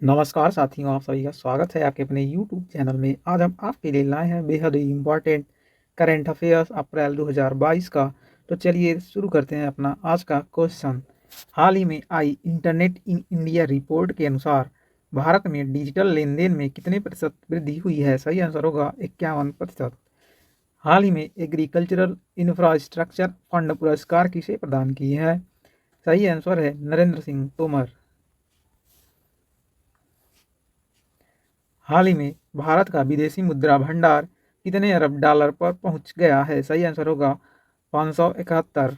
नमस्कार साथियों, आप सभी का स्वागत है आपके अपने यूट्यूब चैनल में। आज हम आपके लिए लाए हैं बेहद ही इम्पोर्टेंट करंट अफेयर्स अप्रैल 2022 का। तो चलिए शुरू करते हैं अपना आज का क्वेश्चन। हाल ही में आई इंटरनेट इन इंडिया रिपोर्ट के अनुसार भारत में डिजिटल लेन देन में कितने प्रतिशत वृद्धि हुई है? सही आंसर होगा 51%। हाल ही में एग्रीकल्चरल इंफ्रास्ट्रक्चर फंड पुरस्कार किसे प्रदान किए हैं? सही आंसर है नरेंद्र सिंह तोमर। हाल ही में भारत का विदेशी मुद्रा भंडार कितने अरब डॉलर पर पहुंच गया है? सही आंसर होगा 571।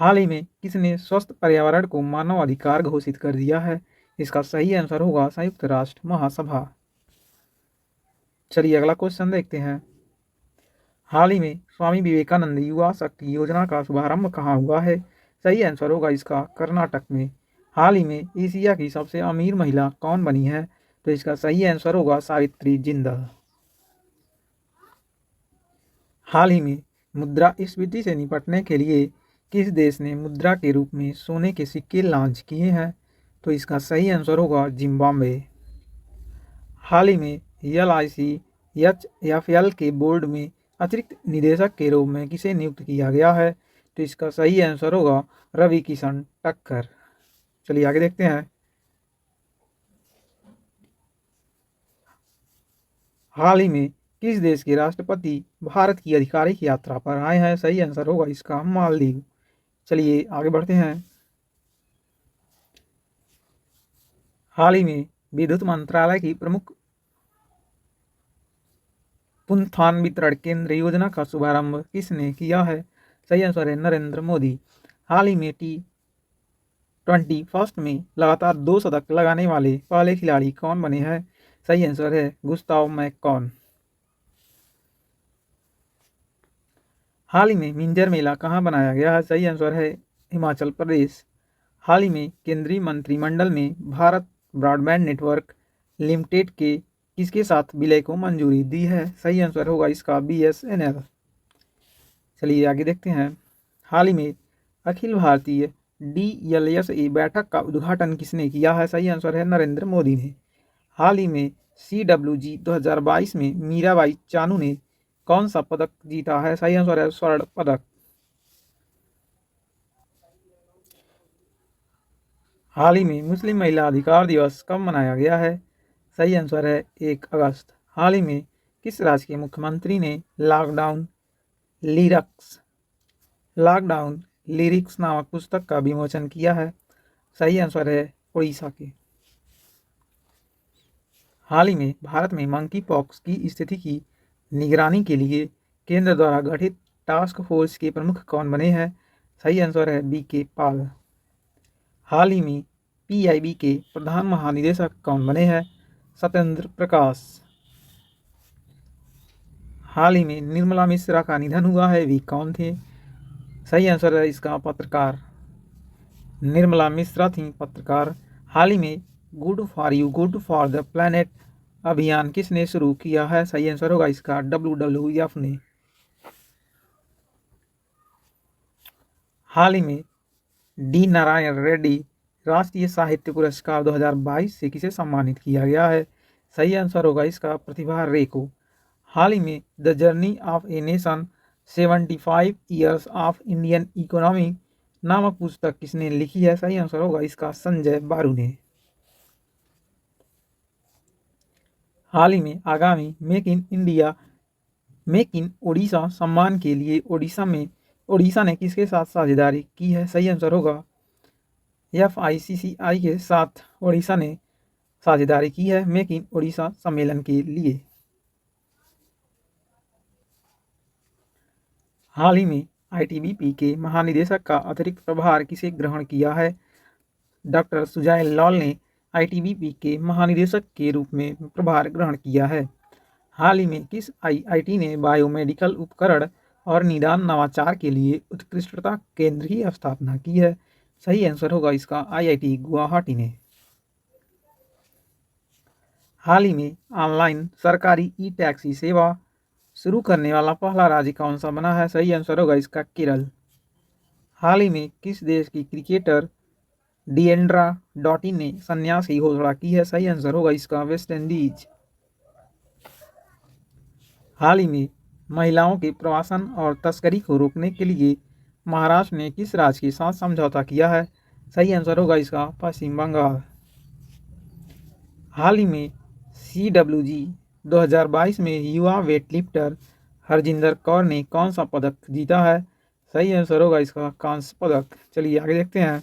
हाल ही में किसने स्वस्थ पर्यावरण को मानव अधिकार घोषित कर दिया है? इसका सही आंसर होगा संयुक्त राष्ट्र महासभा। चलिए अगला क्वेश्चन देखते हैं। हाल ही में स्वामी विवेकानंद युवा शक्ति योजना का शुभारंभ कहाँ हुआ है? सही आंसर होगा इसका कर्नाटक में। हाल ही में एशिया की सबसे अमीर महिला कौन बनी है? तो इसका सही आंसर होगा सावित्री जिंदल। हाल ही में मुद्रास्फीति से निपटने के लिए किस देश ने मुद्रा के रूप में सोने के सिक्के लॉन्च किए हैं? तो इसका सही आंसर होगा जिम्बाब्वे। हाल ही में LIC HFL के बोर्ड में अतिरिक्त निदेशक के रूप में किसे नियुक्त किया गया है? तो इसका सही आंसर होगा रवि किशन टक्कर। चलिए आगे देखते हैं। हाल ही में किस देश के राष्ट्रपति भारत की आधिकारिक यात्रा पर आए हैं? सही आंसर होगा इसका मालदीव। चलिए आगे बढ़ते हैं। हाल ही में विद्युत मंत्रालय की प्रमुख पुनर्स्थान वितरण केंद्र योजना का शुभारंभ किसने किया है? सही आंसर है नरेंद्र मोदी। हाल ही में T20 फर्स्ट में लगातार 2 शतक लगाने वाले पहले खिलाड़ी कौन बने हैं? सही आंसर है गुस्ताव मैककॉन। हाल ही में मिंजर मेला कहाँ बनाया गया है? सही आंसर है हिमाचल प्रदेश। हाल ही में केंद्रीय मंत्रिमंडल ने भारत ब्रॉडबैंड नेटवर्क लिमिटेड के किसके साथ विलय को मंजूरी दी है? सही आंसर होगा इसका BSNL। चलिए आगे देखते हैं। हाल ही में अखिल भारतीय DLSA बैठक का उद्घाटन किसने किया है? सही आंसर है नरेंद्र मोदी ने। हाल ही में CWG 2022 में मीराबाई चानू ने कौन सा पदक जीता है? सही आंसर है स्वर्ण पदक। हाल ही में मुस्लिम महिला अधिकार दिवस कब मनाया गया है? सही आंसर है 1 अगस्त। हाल ही में किस राज्य के मुख्यमंत्री ने लिरिक्स लॉकडाउन लिरिक्स नामक पुस्तक का विमोचन किया है? सही आंसर है उड़ीसा के। हाल ही में भारत में मंकी पॉक्स की स्थिति की निगरानी के लिए केंद्र द्वारा गठित टास्क फोर्स के प्रमुख कौन बने हैं? सही आंसर है BK पाल। हाल ही में PIB के प्रधान महानिदेशक कौन बने हैं? सत्येंद्र प्रकाश। हाल ही में निर्मला मिश्रा का निधन हुआ है, वे कौन थे? सही आंसर है इसका पत्रकार निर्मला मिश्रा थी, पत्रकार। हाल ही में good for you good for the planet अभियान किसने शुरू किया है? सही आंसर होगा इसका WWF ने। हाल ही में D नारायण रेड्डी राष्ट्रीय साहित्य पुरस्कार 2022 से किसे सम्मानित किया गया है? सही आंसर होगा इसका प्रतिभा रे को। हाल ही में the journey of a nation 75 years of Indian economy नामक पुस्तक किसने लिखी है? सही आंसर होगा इसका संजय बारू ने। हाल ही में आगामी मेक इन ओडिशा सम्मान के लिए ओडिशा ने किसके साथ साझेदारी की है? सही आंसर होगा FICCI के साथ ओडिशा ने साझेदारी की है मेक इन ओडिशा सम्मेलन के लिए। हाल ही में ITBP के महानिदेशक का अतिरिक्त प्रभार किसे ग्रहण किया है? डॉक्टर सुजय लॉल ने ITBP के महानिदेशक के रूप में प्रभार ग्रहण किया है। हाल ही में किस IIT ने बायोमेडिकल उपकरण और निदान नवाचार के लिए उत्कृष्टता केंद्र की स्थापना की है? सही आंसर होगा इसका IIT गुवाहाटी ने। हाल ही में ऑनलाइन सरकारी टैक्सी सेवा शुरू करने वाला पहला राज्य कौन सा बना है? सही आंसर होगा इसका केरल। हाल ही में किस देश की क्रिकेटर डिएंड्रा डॉटिन ने संन्यास की घोषणा की है? सही आंसर होगा इसका वेस्ट इंडीज। हाल ही में महिलाओं के प्रवासन और तस्करी को रोकने के लिए महाराष्ट्र ने किस राज्य के साथ समझौता किया है? सही आंसर होगा इसका पश्चिम बंगाल। हाल ही में CWG 2022 में युवा वेटलिफ्टर हरजिंदर कौर ने कौन सा पदक जीता है? सही आंसर होगा इसका कांस्य पदक। चलिए आगे देखते हैं।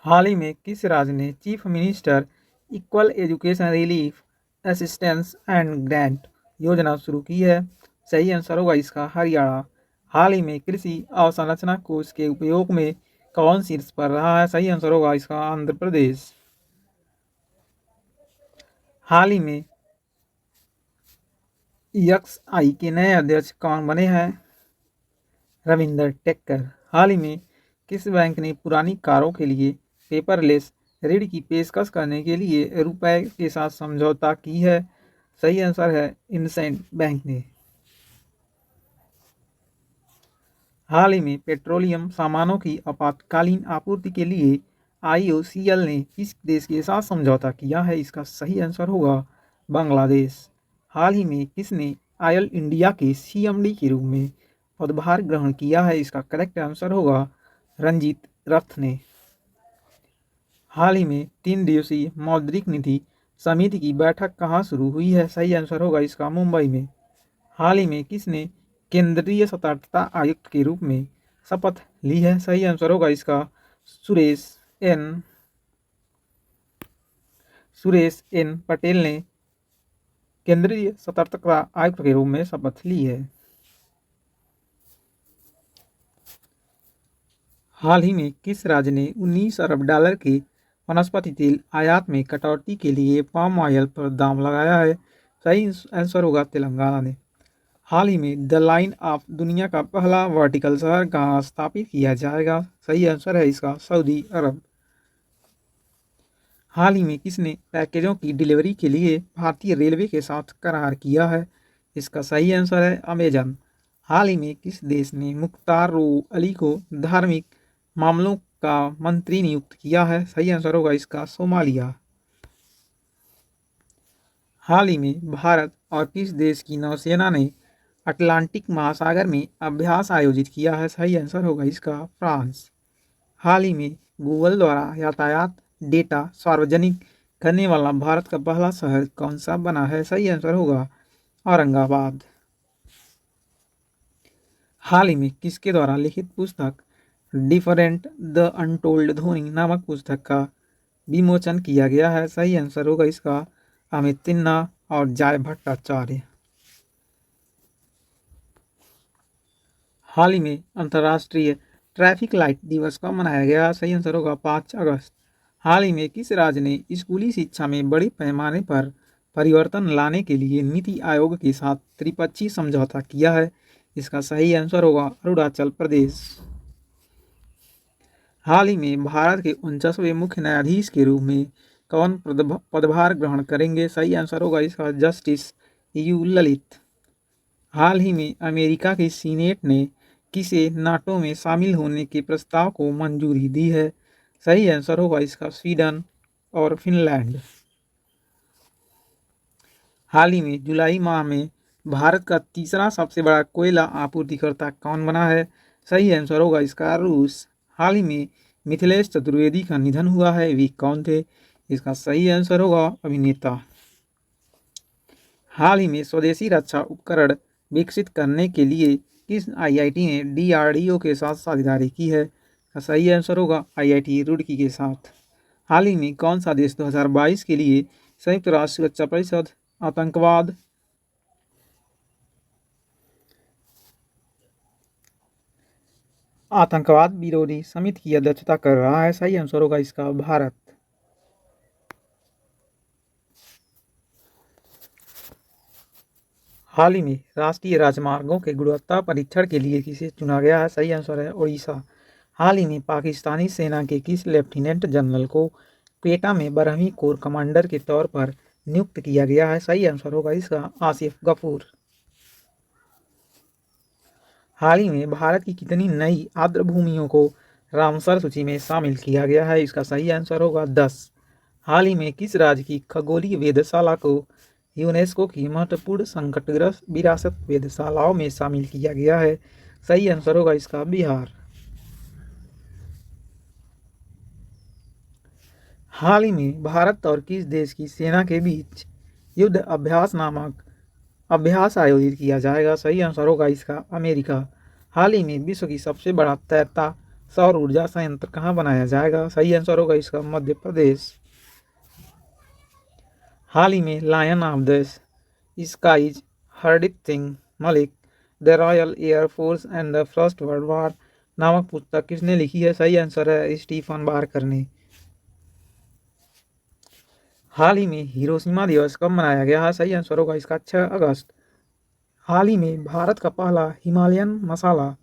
हाल ही में किस राज्य ने chief minister equal education relief assistance and grant योजना शुरू की है? सही आंसर होगा इसका हरियाणा। हाल ही में कृषि अवसंरचना कोष के उपयोग में कौन शीर्ष पर रहा है? सही आंसर होगा इसका आंध्र प्रदेश। हाल ही में XI के नए अध्यक्ष कौन बने हैं? रविंदर टेक्कर। हाल ही में किस बैंक ने पुरानी कारों के लिए पेपरलेस ऋण की पेशकश करने के लिए रुपए के साथ समझौता की है? सही आंसर है इंडसइंड बैंक ने। हाल ही में पेट्रोलियम सामानों की आपातकालीन आपूर्ति के लिए IOCL ने किस देश के साथ समझौता किया है? इसका सही आंसर होगा बांग्लादेश। हाल ही में किसने ऑयल इंडिया के CMD के रूप में पदभार ग्रहण किया है? इसका करेक्ट आंसर होगा रंजीत रथ ने। हाल ही में 3 दिवसीय मौद्रिक नीति समिति की बैठक कहाँ शुरू हुई है? सही आंसर होगा इसका मुंबई में। हाल ही में किसने केंद्रीय सतर्कता आयुक्त के रूप में शपथ ली है? सही आंसर होगा इसका सुरेश एन पटेल ने केंद्रीय सतर्कता आयुक्त के रूप में शपथ ली है। हाल ही में किस राज्य ने 19 अरब डॉलर के वनस्पति तेल आयात में कटौती के लिए पाम ऑयल पर दाम लगाया है? सही आंसर होगा तेलंगाना ने। हाल ही में द लाइन ऑफ दुनिया का पहला वर्टिकल शहर कहाँ स्थापित किया जाएगा? सही आंसर है इसका सऊदी अरब। हाल ही में किसने पैकेजों की डिलीवरी के लिए भारतीय रेलवे के साथ करार किया है? इसका सही आंसर है अमेजन। हाल ही में किस देश ने मुख्तार रो अली को धार्मिक मामलों का मंत्री नियुक्त किया है? सही आंसर होगा इसका सोमालिया। हाल ही में भारत और किस देश की नौसेना ने अटलांटिक महासागर में अभ्यास आयोजित किया है? सही आंसर होगा इसका फ्रांस। हाल ही में गूगल द्वारा यातायात डेटा सार्वजनिक करने वाला भारत का पहला शहर कौन सा बना है? सही आंसर होगा औरंगाबाद। हाल ही में किसके द्वारा लिखित पुस्तक डिफरेंट द अनटोल्ड धोनी नामक पुस्तक का विमोचन किया गया है? सही आंसर होगा इसका अमित तिन्ना और जय भट्टाचार्य। हाल ही में अंतर्राष्ट्रीय ट्रैफिक लाइट दिवस कब मनाया गया? सही आंसर होगा 5 अगस्त। हाल ही में किस राज्य ने स्कूली शिक्षा में बड़े पैमाने पर परिवर्तन लाने के लिए नीति आयोग के साथ त्रिपक्षीय समझौता किया है? इसका सही आंसर होगा अरुणाचल प्रदेश। हाल ही में भारत के 49वें मुख्य न्यायाधीश के रूप में कौन पदभार ग्रहण करेंगे? सही आंसर होगा इसका जस्टिस यू ललित। हाल ही में अमेरिका के सीनेट ने किसे नाटो में शामिल होने के प्रस्ताव को मंजूरी दी है? सही आंसर होगा इसका स्वीडन और फिनलैंड। हाल ही में जुलाई माह में भारत का तीसरा सबसे बड़ा कोयला आपूर्तिकर्ता कौन बना है? सही आंसर होगा इसका रूस। हाल ही में मिथिलेश चतुर्वेदी का निधन हुआ है, वे कौन थे? इसका सही आंसर होगा अभिनेता। हाल ही में स्वदेशी रक्षा उपकरण विकसित करने के लिए किस IIT ने DRDO के साथ साझेदारी की है? सही आंसर होगा IIT रुड़की के साथ। हाल ही में कौन सा देश 2022 के लिए संयुक्त राष्ट्र सुरक्षा परिषद आतंकवाद विरोधी समिति की अध्यक्षता कर रहा है? सही आंसर होगा इसका भारत। हाल ही में राष्ट्रीय राजमार्गों के गुणवत्ता परीक्षण के लिए किसे चुना गया है? सही आंसर है उड़ीसा। हाल ही में पाकिस्तानी सेना के किस लेफ्टिनेंट जनरल को क्वेटा में 12वीं कोर कमांडर के तौर पर नियुक्त किया गया है? सही आंसर होगा इसका आसिफ गफूर। हाल ही में भारत की कितनी नई आर्द्र भूमियों को रामसर सूची में शामिल किया गया है? इसका सही आंसर होगा 10। हाल ही में किस राज्य की खगोलीय वेधशाला को यूनेस्को की महत्वपूर्ण संकटग्रस्त विरासत वेधशालाओं में शामिल किया गया है? सही आंसर होगा इसका बिहार। हाल ही में भारत और किस देश की सेना के बीच युद्ध अभ्यास नामक अभ्यास आयोजित किया जाएगा? सही आंसर होगा इसका अमेरिका। हाल ही में विश्व की सबसे बड़ा तैरता सौर ऊर्जा संयंत्र कहाँ बनाया जाएगा? सही आंसर होगा इसका मध्य प्रदेश। हाल ही में lion of the skies Hardeep Singh Malik the royal air force and the first world war नामक पुस्तक किसने लिखी है? सही आंसर है स्टीफन बारकर ने। हाल ही में हिरोशिमा दिवस कब मनाया गया है? सही आंसर होगा इसका 6 अगस्त। हाल ही में भारत का पहला हिमालयन मसाला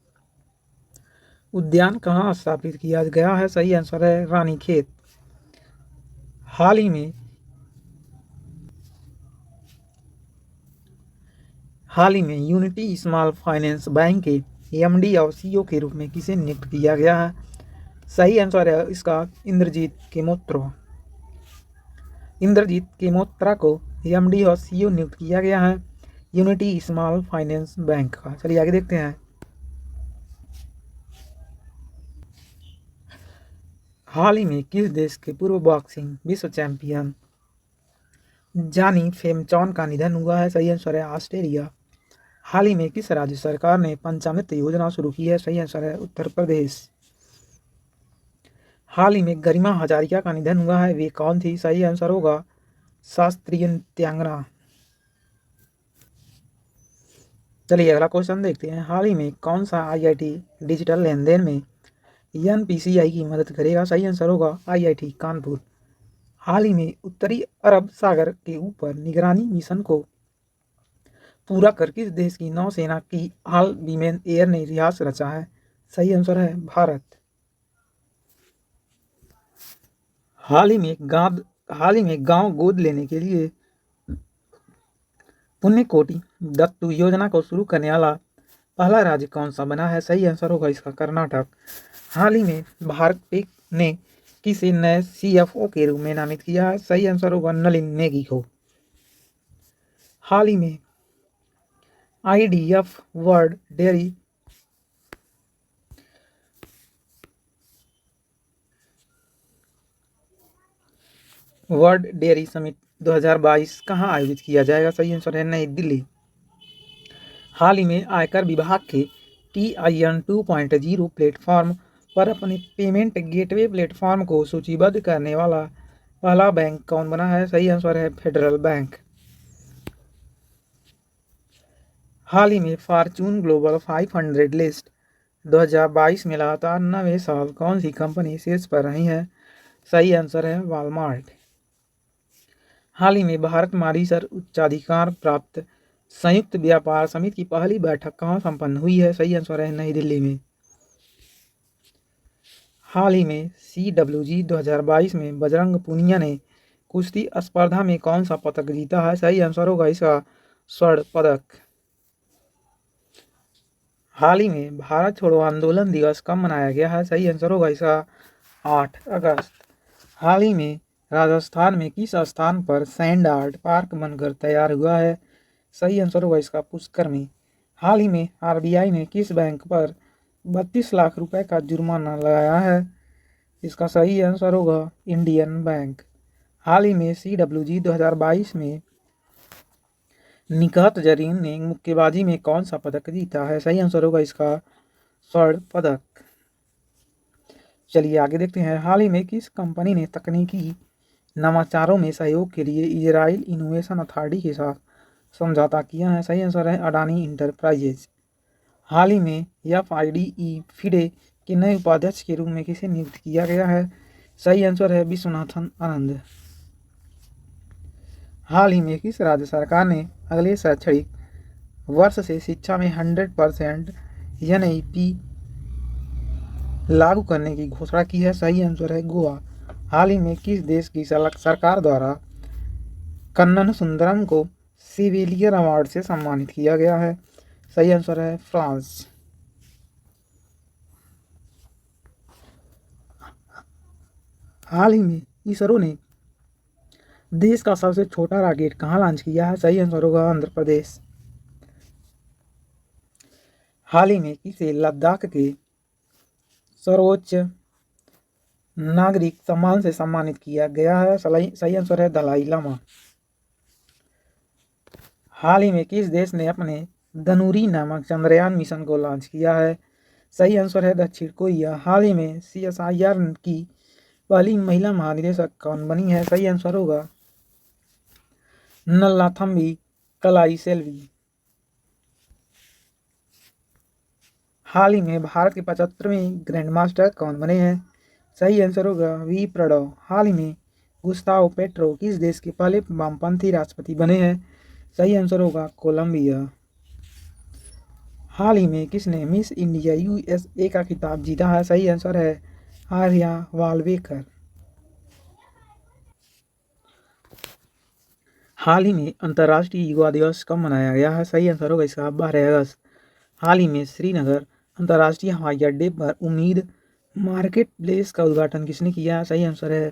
उद्यान कहाँ स्थापित किया गया है? सही आंसर है रानीखेत। हाल ही में यूनिटी स्मॉल फाइनेंस बैंक के एमडी और सीईओ के रूप में किसे नियुक्त किया गया है? सही आंसर है इसका इंद्रजीत केमोत्रा को एमडी और सीईओ नियुक्त किया गया है यूनिटी स्मॉल फाइनेंस बैंक का। चलिए आगे देखते हैं। हाल ही में किस देश के पूर्व बॉक्सिंग विश्व चैंपियन जानी फेमचौन का निधन हुआ है? सही आंसर है ऑस्ट्रेलिया। हाल ही में किस राज्य सरकार ने पंचामृत योजना शुरू की है? सही आंसर है उत्तर प्रदेश। हाल ही में गरिमा हजारिका का निधन हुआ है, वे कौन थी? सही आंसर होगा शास्त्रीय नृत्यांगना। चलिए अगला क्वेश्चन देखते हैं। हाल ही में कौन सा आईआईटी डिजिटल लेन देन में एनपीसीआई की मदद करेगा? सही आंसर होगा आईआईटी कानपुर। हाल ही में उत्तरी अरब सागर के ऊपर निगरानी मिशन को पूरा कर किस देश की नौसेना की हाल विमेन एयर ने इतिहास रचा है? सही आंसर है भारत। हाल ही में गांव गोद लेने के लिए पुण्यकोटि दत्तू योजना को शुरू करने वाला पहला राज्य कौन सा बना है? सही आंसर होगा इसका कर्नाटक। हाल ही में भारत पे ने किसे नए सीएफओ के रूप में नामित किया है? सही आंसर होगा नलिन नेगी को। हाल ही में आईडीएफ वर्ल्ड डेयरी समिट 2022 कहाँ आयोजित किया जाएगा? सही आंसर है नई दिल्ली। हाल ही में आयकर विभाग के TIN 2.0 प्लेटफॉर्म पर अपने पेमेंट गेटवे प्लेटफॉर्म को सूचीबद्ध करने वाला पहला बैंक कौन बना है? सही आंसर है फेडरल बैंक। हाल ही में फॉर्च्यून ग्लोबल 500 लिस्ट 2022 में लगातार 9वें साल कौन सी कंपनी शीर्ष पर रही है? सही आंसर है वॉलमार्ट। हाल ही में भारत मॉरिशस उच्चाधिकार प्राप्त संयुक्त व्यापार समिति की पहली बैठक कहाँ संपन्न हुई है? सही आंसर है नई दिल्ली में। हाल ही में CWG 2022 में बजरंग पूनिया ने कुश्ती स्पर्धा में कौन सा पदक जीता है? सही आंसर होगा इसका स्वर्ण पदक। हाल ही में भारत छोड़ो आंदोलन दिवस कब मनाया गया है? सही आंसर होगा इसका 8 अगस्त। हाल ही में राजस्थान में किस स्थान पर सैंड आर्ट पार्क बनकर तैयार हुआ है? सही आंसर होगा इसका पुष्कर में। हाल ही में RBI ने किस बैंक पर 32 लाख रुपए का जुर्माना लगाया है? इसका सही आंसर होगा इंडियन बैंक। हाल ही में CWG 2022 में निकहत जरीन ने मुक्केबाजी में कौन सा पदक जीता है? सही आंसर होगा इसका स्वर्ण पदक। चलिए आगे देखते हैं। हाल ही में किस कंपनी ने तकनीकी नवाचारों में सहयोग के लिए इजराइल इनोवेशन अथॉरिटी के साथ समझौता किया है? सही आंसर है अडानी इंटरप्राइजेज। हाल ही में FIDE फिडे के नए उपाध्यक्ष के रूप में किसे नियुक्त किया गया है? सही आंसर है विश्वनाथन आनंद। हाल ही में किस राज्य सरकार ने अगले शैक्षणिक वर्ष से शिक्षा में 100% NEP लागू करने की घोषणा की है? सही आंसर है गोवा। हाल ही में किस देश की सरकार द्वारा कन्नन सुंदरम को सिविलियर अवार्ड से सम्मानित किया गया है? सही आंसर है फ्रांस। हाल ही में इसरो ने देश का सबसे छोटा रॉकेट कहाँ लॉन्च किया है? सही आंसर होगा आंध्र प्रदेश। हाल ही में किसे लद्दाख के सर्वोच्च नागरिक सम्मान से सम्मानित किया गया है? सही आंसर है दलाई लामा। हाल ही में किस देश ने अपने धनुरी नामक चंद्रयान मिशन को लॉन्च किया है? सही आंसर है दक्षिण कोरिया। हाल ही में CSIR की पहली महिला महानिदेशक कौन बनी है? सही आंसर होगा नल्लाथम्बी कलाई सेल्वी। हाल ही में भारत के 75वें ग्रैंड मास्टर कौन बने हैं? सही आंसर होगा वी प्रणव। हाल ही में गुस्ताव पेट्रो किस देश के पहले वामपंथी राष्ट्रपति बने हैं? सही आंसर होगा कोलंबिया। हाल ही में किसने मिस इंडिया USA का खिताब जीता है? सही आंसर है आर्या वालवेकर। हाल ही में अंतर्राष्ट्रीय युवा दिवस कब मनाया गया है? सही आंसर होगा इसका 12 अगस्त। हाल ही में श्रीनगर अंतर्राष्ट्रीय हवाई अड्डे पर उम्मीद मार्केट प्लेस का उद्घाटन किसने किया? सही आंसर है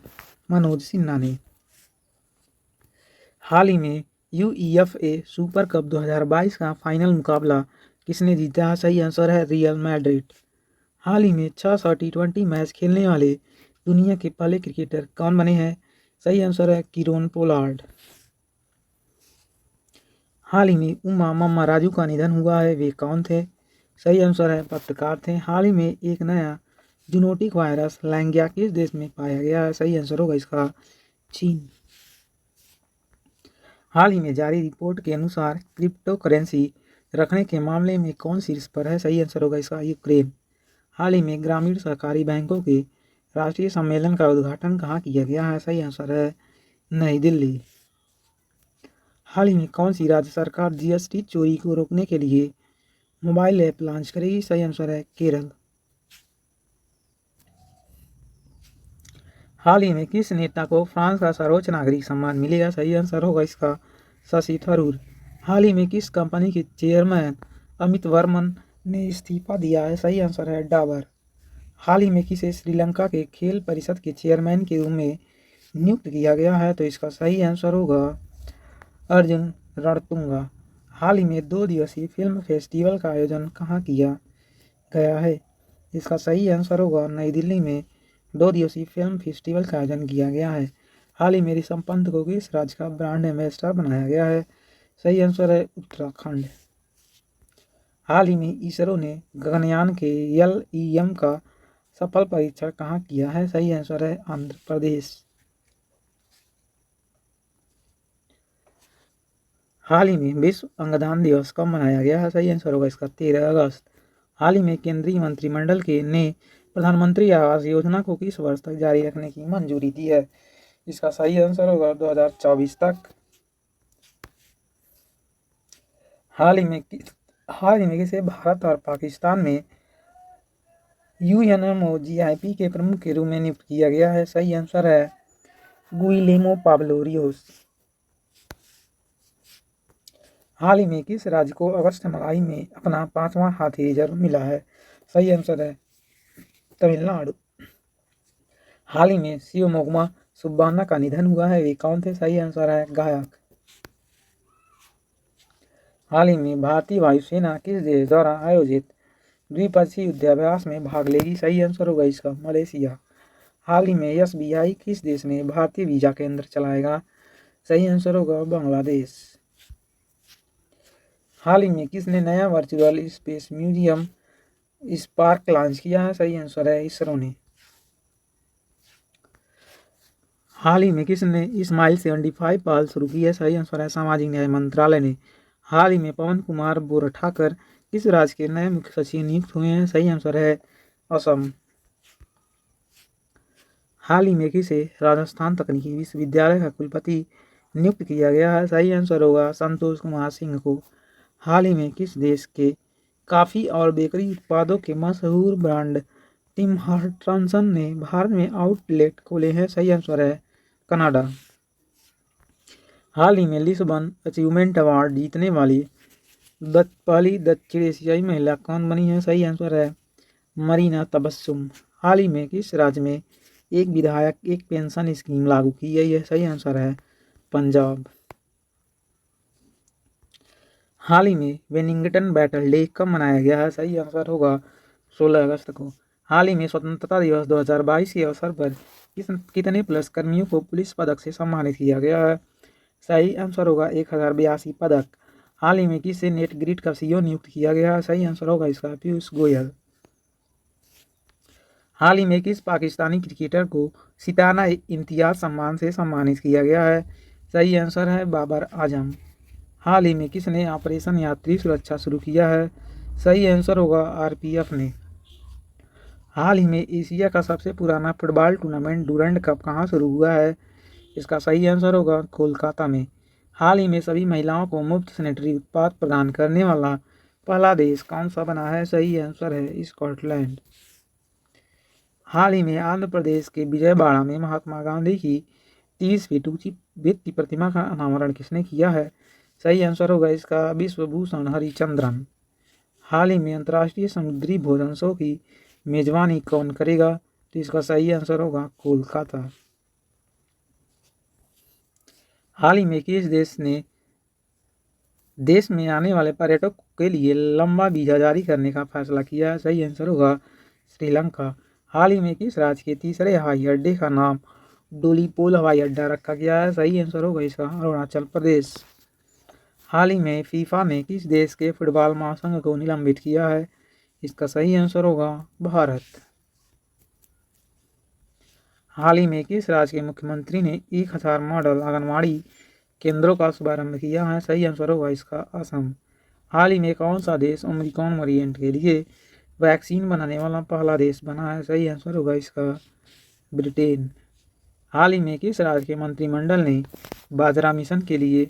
मनोज सिन्हा ने। हाल ही में UEFA सुपर कप 2022 का फाइनल मुकाबला किसने जीता? सही आंसर है रियल मैड्रिड। हाल ही में 600 T20 मैच खेलने वाले दुनिया के पहले क्रिकेटर कौन बने हैं? सही आंसर है किरोन पोलार्ड। हाल ही में उमा मम्मा राजू का निधन हुआ है, वे कौन थे? सही आंसर है पत्रकार थे। हाल ही में एक नया जूनोटिक वायरस लैंगिया किस देश में पाया गया है? सही आंसर होगा इसका चीन। हाल ही में जारी रिपोर्ट के अनुसार क्रिप्टो करेंसी रखने के मामले में कौन शीर्ष पर है? सही आंसर होगा इसका यूक्रेन। हाल ही में ग्रामीण सहकारी बैंकों के राष्ट्रीय सम्मेलन का उद्घाटन कहाँ किया गया है? सही आंसर है नई दिल्ली। हाल ही में कौन सी राज्य सरकार GST चोरी को रोकने के लिए मोबाइल ऐप लॉन्च करेगी? सही आंसर है केरल। हाल ही में किस नेता को फ्रांस का सर्वोच्च नागरिक सम्मान मिलेगा? सही आंसर होगा इसका शशि थरूर। हाल ही में किस कंपनी के चेयरमैन अमित वर्मन ने इस्तीफा दिया है? सही आंसर है डाबर। हाल ही में किसे श्रीलंका के खेल परिषद के चेयरमैन के रूप में नियुक्त किया गया है? तो इसका सही आंसर होगा अर्जुन रणतुंगा। हाल ही में 2 दिवसीय फिल्म फेस्टिवल का आयोजन कहाँ किया गया है? इसका सही आंसर होगा नई दिल्ली में 2 दिवसीय फिल्म फेस्टिवल का आयोजन किया गया है। हाल ही में ऋषभ पंत को किस राज्य का ब्रांड एम्बेसडर बनाया गया है? सही आंसर है उत्तराखंड। हाल ही में इसरो ने गगनयान के LEM का सफल परीक्षण कहाँ किया है? सही आंसर है आंध्र प्रदेश। हाल ही में विश्व अंगदान दिवस कब मनाया गया है? सही आंसर होगा इसका 13 अगस्त। हाल ही में केंद्रीय मंत्रिमंडल ने प्रधानमंत्री आवास योजना को किस वर्ष तक जारी रखने की मंजूरी दी है? इसका सही आंसर होगा 2024 तक। हाल ही में किसे भारत और पाकिस्तान में UNMOGIP के प्रमुख के रूप में नियुक्त किया गया है? सही आंसर है गुइलेमो पाब्लो रियोस। हाल ही में किस राज्य को अगस्त मलाई में अपना 5वां हाथी रिजर्व मिला है? सही आंसर है तमिलनाडु। हाल ही में शिवमोग्गा सुब्बान्ना का निधन हुआ है, वे कौन थे? सही आंसर है गायक। हाल ही में भारतीय वायुसेना किस देश द्वारा आयोजित द्विपक्षीय युद्धाभ्यास में भाग लेगी? सही आंसर होगा इसका मलेशिया। हाल ही में SBI किस देश में भारतीय वीजा केंद्र चलाएगा? सही आंसर होगा बांग्लादेश। हाल ही में किसने नया virtual space museum spark launch किया है? सही आंसर है इसरो ने। हाल ही में किसने स्माइल 75 पहल शुरू की है? सही आंसर है सामाजिक न्याय मंत्रालय ने। हाल ही में पवन कुमार बोरठाकर किस राज्य के नए मुख्य सचिव नियुक्त हुए हैं? सही आंसर है असम। हाल ही में किसे राजस्थान तकनीकी विश्वविद्यालय का कुलपति नियुक्त किया गया है? सही आंसर होगा संतोष कुमार सिंह को। हाल ही में किस देश के कॉफ़ी और बेकरी उत्पादों के मशहूर ब्रांड टिम हॉर्टन्स ने भारत में आउटलेट खोले हैं? सही आंसर है कनाडा। हाल ही में लिस्बन अचीवमेंट अवार्ड जीतने वाली पहली दक्षिण एशियाई महिला कौन बनी है? सही आंसर है मरीना तबस्सुम। हाल ही में किस राज्य में एक विधायक एक पेंशन स्कीम लागू की गई है? सही आंसर है पंजाब। हाल ही में वेलिंगटन बैटल डे कब मनाया गया है? सही आंसर होगा 16 अगस्त को। हाल ही में स्वतंत्रता दिवस 2022 के अवसर पर कितने पुलिस कर्मियों को पुलिस पदक से सम्मानित किया गया है? सही आंसर होगा 1082 पदक। हाल ही में किसे नेट ग्रिड का सीईओ नियुक्त किया गया है? सही आंसर होगा इसका पीयूष गोयल। हाल ही में किस पाकिस्तानी क्रिकेटर को सितारा इम्तियाज सम्मान से सम्मानित किया गया है? सही आंसर है बाबर आजम। हाल ही में किसने ऑपरेशन यात्री सुरक्षा शुरू किया है? सही आंसर होगा आरपीएफ ने। हाल ही में एशिया का सबसे पुराना फुटबॉल टूर्नामेंट डूरंड कप कहाँ शुरू हुआ है? इसका सही आंसर होगा कोलकाता में। हाल ही में सभी महिलाओं को मुफ्त सैनिटरी उत्पाद प्रदान करने वाला पहला देश कौन सा बना है? सही आंसर है स्कॉटलैंड। हाल ही में आंध्र प्रदेश के विजयवाड़ा में महात्मा गांधी की 30 फीट ऊंची भित्ति प्रतिमा का अनावरण किसने किया है? सही आंसर होगा इसका विश्वभूषण हरिचंद्रन। हाल ही में अंतर्राष्ट्रीय समुद्री भोजन शो की मेजबानी कौन करेगा? तो इसका सही आंसर होगा कोलकाता। हाल ही में किस देश में आने वाले पर्यटकों के लिए लंबा वीजा जारी करने का फैसला किया है? सही आंसर होगा श्रीलंका। हाल ही में किस राज्य के तीसरे हवाई अड्डे का नाम डोलीपोल हवाई अड्डा रखा गया है? सही आंसर होगा इसका अरुणाचल प्रदेश। हाल ही में फीफा ने किस देश के फुटबॉल महासंघ को निलंबित किया है? इसका सही आंसर होगा भारत। हाल ही में किस राज्य के मुख्यमंत्री ने 1000 मॉडल आंगनबाड़ी केंद्रों का शुभारंभ किया है? सही आंसर होगा इसका असम। हाल ही में कौन सा देश ओमिक्रॉन वेरिएंट के लिए वैक्सीन बनाने वाला पहला देश बना है? सही आंसर होगा इसका ब्रिटेन। हाल ही में किस राज्य के मंत्रिमंडल ने बाजरा मिशन के लिए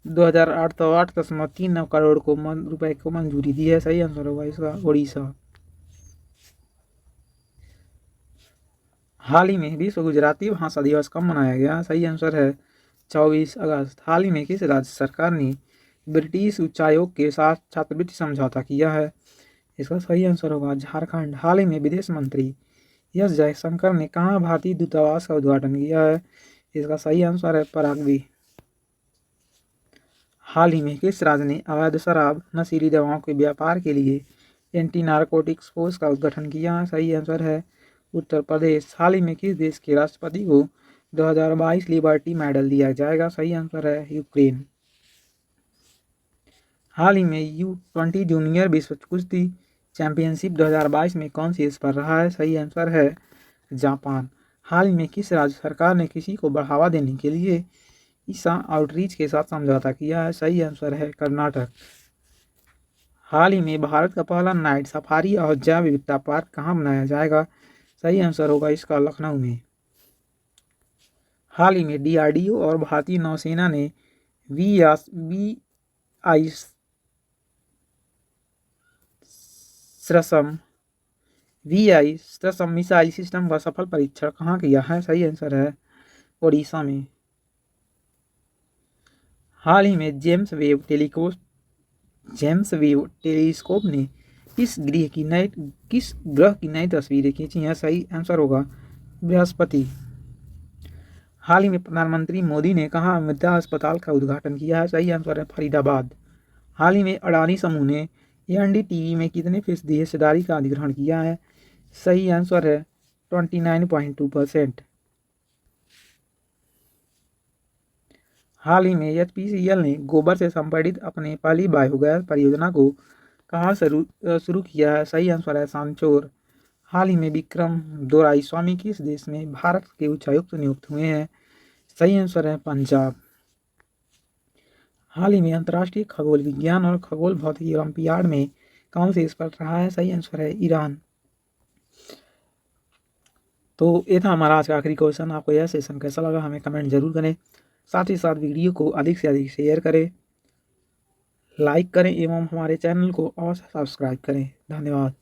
2808.39 करोड़ रुपए को मंजूरी दी है? सही आंसर होगा इसका उड़ीसा। हाल ही में विश्व गुजराती भाषा दिवस कब मनाया गया? सही आंसर है 24 अगस्त। हाल ही में किस राज्य सरकार ने ब्रिटिश उच्चायोग के साथ छात्रवृत्ति समझौता किया है? इसका सही आंसर होगा झारखंड। हाल ही में विदेश मंत्री एस जयशंकर ने कहाँ भारतीय दूतावास का उद्घाटन किया है? इसका सही आंसर है पराग्वे। हाल ही में किस राज्य ने अवैध शराब नशीली दवाओं के व्यापार के लिए एंटी नारकोटिक्स फोर्स का उद्गठन किया है? सही आंसर है उत्तर प्रदेश। हाल ही में किस देश के राष्ट्रपति को 2022 लिबर्टी मेडल दिया जाएगा? सही आंसर है यूक्रेन। हाल ही में U20 जूनियर विश्व कुश्ती चैंपियनशिप 2022 में कौन सी पर रहा है? सही आंसर है जापान। हाल ही में किस राज्य सरकार ने कृषि को बढ़ावा देने के लिए ईसा आउटरीच के साथ समझौता किया है? सही आंसर है कर्नाटक। हाल ही में भारत का पहला नाइट सफारी और जैव विविधता पार्क कहाँ बनाया जाएगा? सही आंसर होगा इसका लखनऊ में। हाल ही में DRDO और भारतीय नौसेना ने VI श्रसम मिसाइल सिस्टम का सफल परीक्षण कहाँ किया है? सही आंसर है ओडिशा में। हाल ही में जेम्स वेब टेलीस्कोप ने किस ग्रह की नई तस्वीरें खींची हैं? सही आंसर होगा बृहस्पति। हाल ही में प्रधानमंत्री मोदी ने कहाँ मृदा अस्पताल का उद्घाटन किया है? सही आंसर है फरीदाबाद। हाल ही में अडानी समूह ने NDTV में कितने फीसदी हिस्सेदारी का अधिग्रहण किया है? सही आंसर है 29.2%। हाल ही में HPCL ने गोबर से संपीड़ित अपने पहली बायोगैस परियोजना को कहाँ शुरू किया है? सही आंसर है सांचौर। हाल ही में विक्रम दोराईस्वामी किस देश में भारत के उच्चायुक्त नियुक्त हुए हैं? सही आंसर है पंजाब। हाल ही में अंतर्राष्ट्रीय खगोल विज्ञान और खगोल भौतिकी ओलंपियाड में कौन से पर रहा है? सही आंसर है ईरान। तो ये था हमारा आज का आखिरी क्वेश्चन। आपको यह सेशन कैसा लगा हमें कमेंट जरूर करें। साथ ही साथ वीडियो को अधिक से अधिक शेयर करें, लाइक करें एवं हमारे चैनल को अवश्य सब्सक्राइब करें। धन्यवाद।